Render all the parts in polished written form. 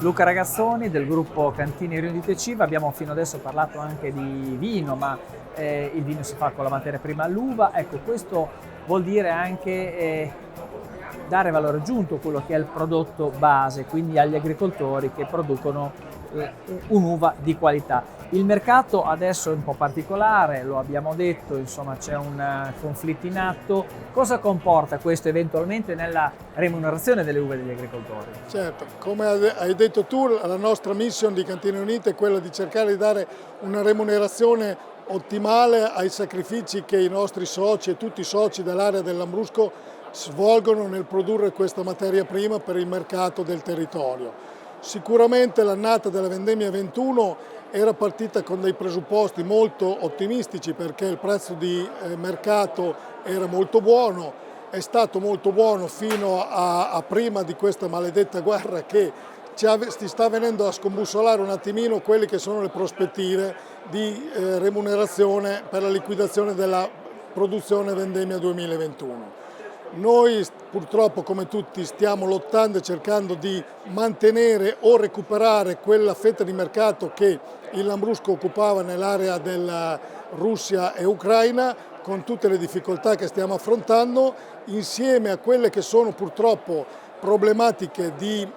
Luca Ragazzoni del gruppo Cantini Riunite Civa. Abbiamo fino adesso parlato anche di vino, ma il vino si fa con la materia prima l'uva. Ecco, questo vuol dire anche dare valore aggiunto a quello che è il prodotto base, quindi agli agricoltori che producono un'uva di qualità. Il mercato adesso è un po' particolare, lo abbiamo detto, insomma c'è un conflitto in atto. Cosa comporta questo eventualmente nella remunerazione delle uve degli agricoltori? Certo, come hai detto tu, la nostra mission di Cantine Unite è quella di cercare di dare una remunerazione ottimale ai sacrifici che i nostri soci e tutti i soci dell'area del Lambrusco svolgono nel produrre questa materia prima per il mercato del territorio. Sicuramente l'annata della vendemmia 21 era partita con dei presupposti molto ottimistici perché il prezzo di mercato era molto buono, è stato molto buono fino a prima di questa maledetta guerra che ci sta venendo a scombussolare un attimino quelle che sono le prospettive di remunerazione per la liquidazione della produzione vendemmia 2021. Noi purtroppo, come tutti, stiamo lottando e cercando di mantenere o recuperare quella fetta di mercato che il Lambrusco occupava nell'area della Russia e Ucraina, con tutte le difficoltà che stiamo affrontando, insieme a quelle che sono purtroppo problematiche di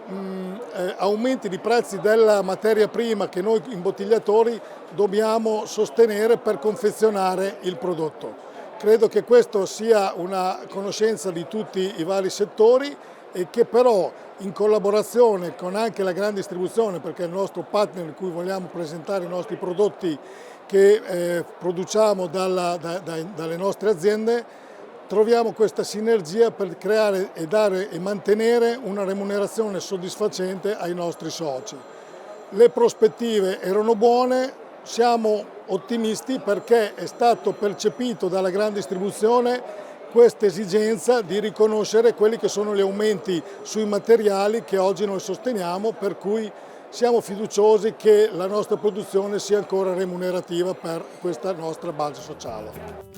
aumenti di prezzi della materia prima che noi imbottigliatori dobbiamo sostenere per confezionare il prodotto. Credo che questo sia una conoscenza di tutti i vari settori e che però in collaborazione con anche la grande distribuzione, perché è il nostro partner in cui vogliamo presentare i nostri prodotti che produciamo dalle nostre aziende, troviamo questa sinergia per creare e dare e mantenere una remunerazione soddisfacente ai nostri soci. Le prospettive erano buone, siamo ottimisti perché è stato percepito dalla grande distribuzione questa esigenza di riconoscere quelli che sono gli aumenti sui materiali che oggi noi sosteniamo, per cui siamo fiduciosi che la nostra produzione sia ancora remunerativa per questa nostra base sociale.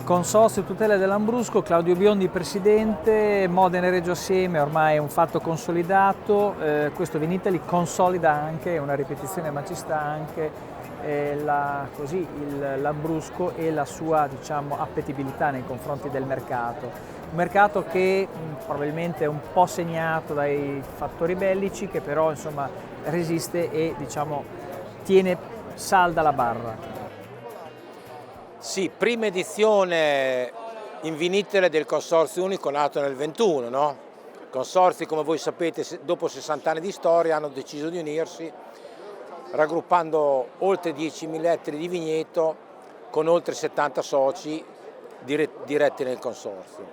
Consorzio Tutela del Lambrusco, Claudio Biondi presidente, Modena e Reggio Assieme ormai è un fatto consolidato, questo Vinitaly consolida anche, una ripetizione ma ci sta anche, il Lambrusco e la sua, diciamo, appetibilità nei confronti del mercato. Un mercato che probabilmente è un po' segnato dai fattori bellici, che però insomma resiste e, diciamo, tiene salda la barra. Sì, prima edizione in Vinitaly del Consorzio Unico nato nel 21, no? I consorzi, come voi sapete, dopo 60 anni di storia hanno deciso di unirsi, raggruppando oltre 10.000 ettari di vigneto con oltre 70 soci diretti nel consorzio.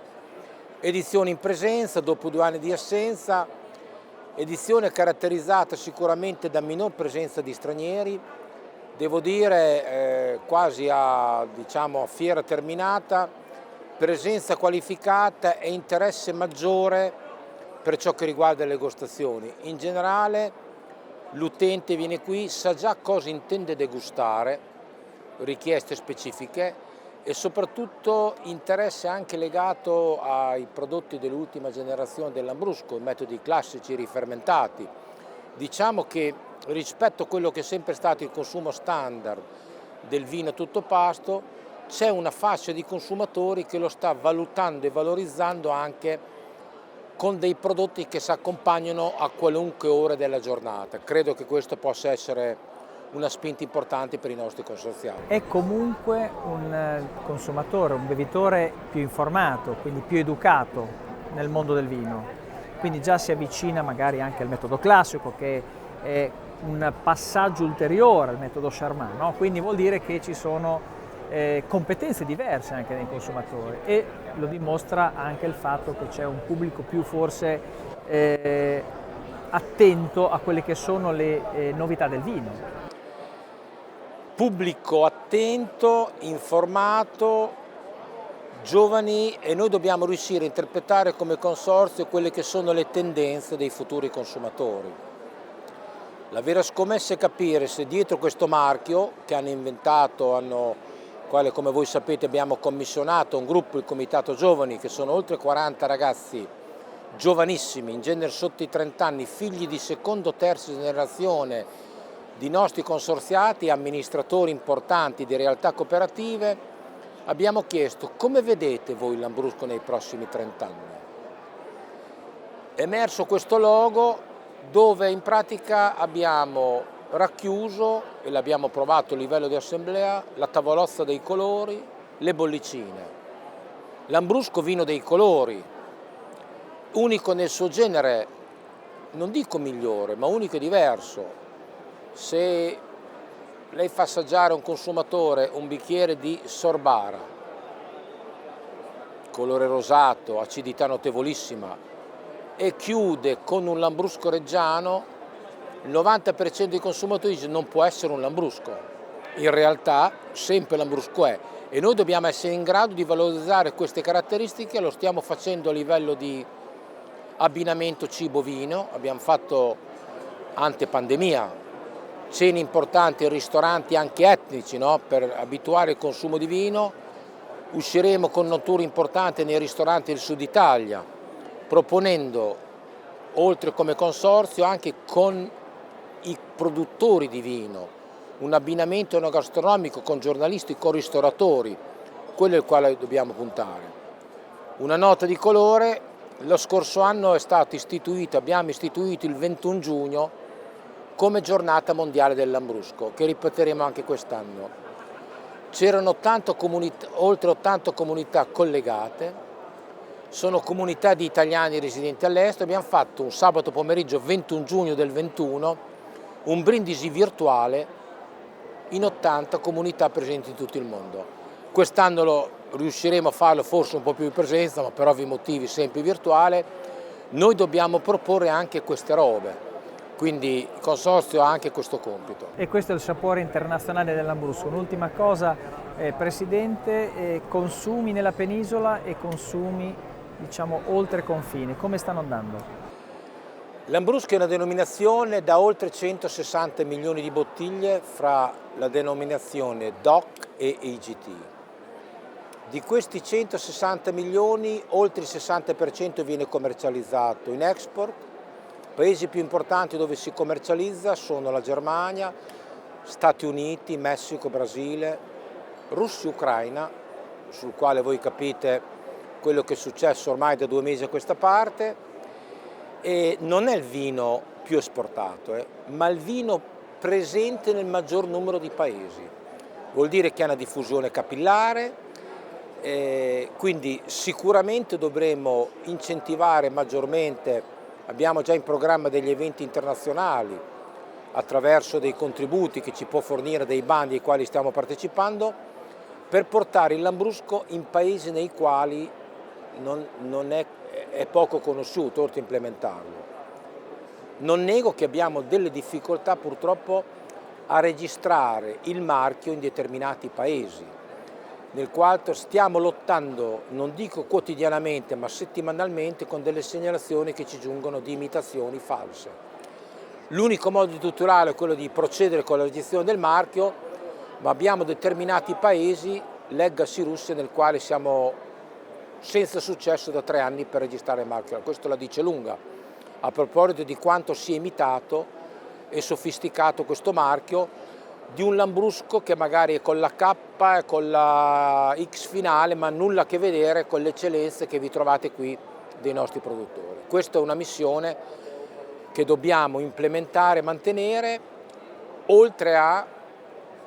Edizione in presenza dopo 2 anni di assenza, edizione caratterizzata sicuramente da minor presenza di stranieri. Devo dire quasi a fiera terminata, presenza qualificata e interesse maggiore per ciò che riguarda le degustazioni. In generale l'utente viene qui, sa già cosa intende degustare, richieste specifiche e soprattutto interesse anche legato ai prodotti dell'ultima generazione del Lambrusco, i metodi classici rifermentati. Diciamo che rispetto a quello che è sempre stato il consumo standard del vino tutto pasto, c'è una fascia di consumatori che lo sta valutando e valorizzando anche con dei prodotti che si accompagnano a qualunque ora della giornata. Credo che questo possa essere una spinta importante per i nostri consorziati. È comunque un consumatore, un bevitore più informato, quindi più educato nel mondo del vino, quindi già si avvicina magari anche al metodo classico, che è un passaggio ulteriore al metodo Charmat, no? Quindi vuol dire che ci sono competenze diverse anche nei consumatori e lo dimostra anche il fatto che c'è un pubblico più forse attento a quelle che sono le novità del vino. Pubblico attento, informato, giovani e noi dobbiamo riuscire a interpretare come consorzio quelle che sono le tendenze dei futuri consumatori. La vera scommessa è capire se dietro questo marchio che hanno inventato, quale come voi sapete abbiamo commissionato un gruppo, il Comitato Giovani, che sono oltre 40 ragazzi giovanissimi, in genere sotto i 30 anni, figli di seconda o terza generazione di nostri consorziati, amministratori importanti di realtà cooperative. Abbiamo chiesto: come vedete voi Lambrusco nei prossimi 30 anni? È emerso questo logo dove in pratica abbiamo racchiuso, e l'abbiamo provato a livello di assemblea, la tavolozza dei colori, le bollicine. Lambrusco vino dei colori, unico nel suo genere, non dico migliore, ma unico e diverso. Se lei fa assaggiare a un consumatore un bicchiere di Sorbara, colore rosato, acidità notevolissima, e chiude con un Lambrusco reggiano, il 90% dei consumatori dice non può essere un Lambrusco. In realtà sempre Lambrusco è, e noi dobbiamo essere in grado di valorizzare queste caratteristiche. Lo stiamo facendo a livello di abbinamento cibo-vino. Abbiamo fatto ante pandemia cene importanti in ristoranti anche etnici, no? Per abituare il consumo di vino. Usciremo con un tour importante nei ristoranti del Sud Italia, proponendo, oltre come consorzio, anche con i produttori di vino, un abbinamento enogastronomico con giornalisti, con ristoratori, quello al quale dobbiamo puntare. Una nota di colore: lo scorso anno abbiamo istituito il 21 giugno come giornata mondiale del Lambrusco, che ripeteremo anche quest'anno. C'erano oltre 80 comunità collegate, sono comunità di italiani residenti all'estero. Abbiamo fatto un sabato pomeriggio 21 giugno del 21 un brindisi virtuale in 80 comunità presenti in tutto il mondo. Quest'anno riusciremo a farlo forse un po' più in presenza, ma per ovvi motivi sempre virtuale. Noi dobbiamo proporre anche queste robe, quindi il consorzio ha anche questo compito. E questo è il sapore internazionale del Lambrusco. Un'ultima cosa, Presidente, consumi nella penisola e consumi, diciamo, oltre confine, come stanno andando? Lambrusco è una denominazione da oltre 160 milioni di bottiglie fra la denominazione DOC e IGT. Di questi 160 milioni, oltre il 60% viene commercializzato in export. I paesi più importanti dove si commercializza sono la Germania, Stati Uniti, Messico, Brasile, Russia, Ucraina, sul quale voi capite quello che è successo ormai da 2 mesi a questa parte. E non è il vino più esportato, ma il vino presente nel maggior numero di paesi. Vuol dire che ha una diffusione capillare, quindi sicuramente dovremo incentivare maggiormente. Abbiamo già in programma degli eventi internazionali attraverso dei contributi che ci può fornire dei bandi ai quali stiamo partecipando, per portare il Lambrusco in paesi nei quali non è poco conosciuto, oltre a implementarlo. Non nego che abbiamo delle difficoltà purtroppo a registrare il marchio in determinati paesi, nel quale stiamo lottando, non dico quotidianamente, ma settimanalmente, con delle segnalazioni che ci giungono di imitazioni false. L'unico modo di tutelare è quello di procedere con la registrazione del marchio, ma abbiamo determinati paesi, leggasi Russia, nel quale siamo senza successo da 3 anni per registrare il marchio. Questo la dice lunga a proposito di quanto sia imitato e sofisticato questo marchio di un Lambrusco che magari è con la K e con la X finale, ma nulla a che vedere con le eccellenze che vi trovate qui dei nostri produttori. Questa è una missione che dobbiamo implementare e mantenere, oltre a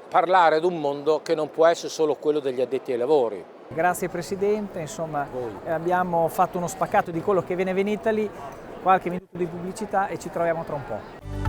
parlare ad un mondo che non può essere solo quello degli addetti ai lavori. Grazie Presidente, insomma abbiamo fatto uno spaccato di quello che viene in Italy, qualche minuto di pubblicità e ci troviamo tra un po'.